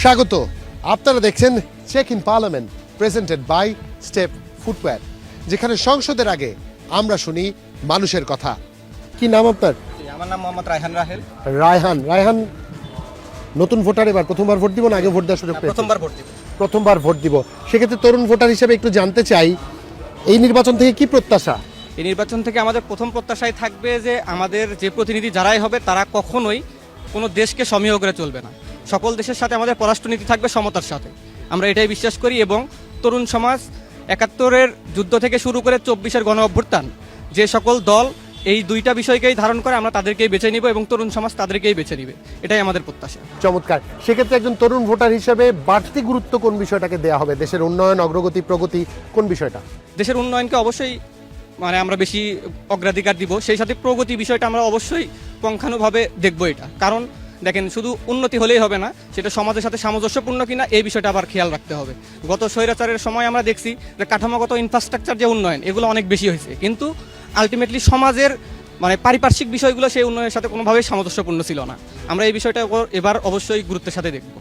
স্বাগত। আপনারা দেখছেন check in parliament presented by step footwear, যেখানে সংসদের আগে আমরা শুনি মানুষের কথা। কি নাম আপনার? আমার নাম মোহাম্মদ রায়হান রাহেল। রায়হান নতুন ভোটার, এবার প্রথমবার ভোট দিব না আগে ভোট দেওয়ার সুযোগ পেয়েছেন? প্রথমবার ভোট দিব। প্রথমবার ভোট দিব। সেক্ষেত্রে তরুণ ভোটার হিসেবে একটু জানতে চাই, এই নির্বাচন থেকে কি প্রত্যাশা? এই নির্বাচন থেকে আমাদের প্রথম প্রত্যাশাই থাকবে যে আমাদের যে প্রতিনিধি যারাই হবে তারা কখনোই কোনো দেশকে সমীহ করে চলবে না। সকল দেশের সাথে আমাদের পররাষ্ট্রনীতি থাকবে সমতার সাথে, আমরা এটাই বিশ্বাস করি। এবং তরুণ সমাজ ৭১-এর যুদ্ধ থেকে শুরু করে ২৪-এর গণ অভ্যুত্থান, যে সকল দল এই দুইটা বিষয়কেই ধারণ করে আমরা তাদেরকেই বেছে নিব এবং তরুণ সমাজ তাদেরকেই বেছে নিবে, এটাই আমাদের প্রত্যাশা। চমৎকার। সেক্ষেত্রে একজন তরুণ ভোটার হিসেবে বাড়তি গুরুত্ব কোন বিষয়টাকে দেওয়া হবে? দেশের উন্নয়ন, অগ্রগতি, প্রগতি, কোন বিষয়টা? দেশের উন্নয়নকে অবশ্যই আমরা বেশি অগ্রাধিকার দিব, সেই সাথে প্রগতি বিষয়টা আমরা অবশ্যই পঙ্খানুভাবে দেখব। এটা কারণ দেখেন, শুধু উন্নতি হলেই হবে না, সেটা সমাজের সাথে সামঞ্জস্যপূর্ণ কিনা এই বিষয়টা আবার খেয়াল রাখতে হবে। গত স্বৈরাচারের সময় আমরা দেখছি যে কাঠামোগত ইনফ্রাস্ট্রাকচার যে উন্নয়ন এগুলো অনেক বেশি হয়েছে, কিন্তু আলটিমেটলি সমাজের পারিপার্শ্বিক বিষয়গুলো সেই উন্নয়নের সাথে কোনোভাবেই সামঞ্জস্যপূর্ণ ছিল না। আমরা এই বিষয়টা এবার অবশ্যই গুরুত্বের সাথে দেখব।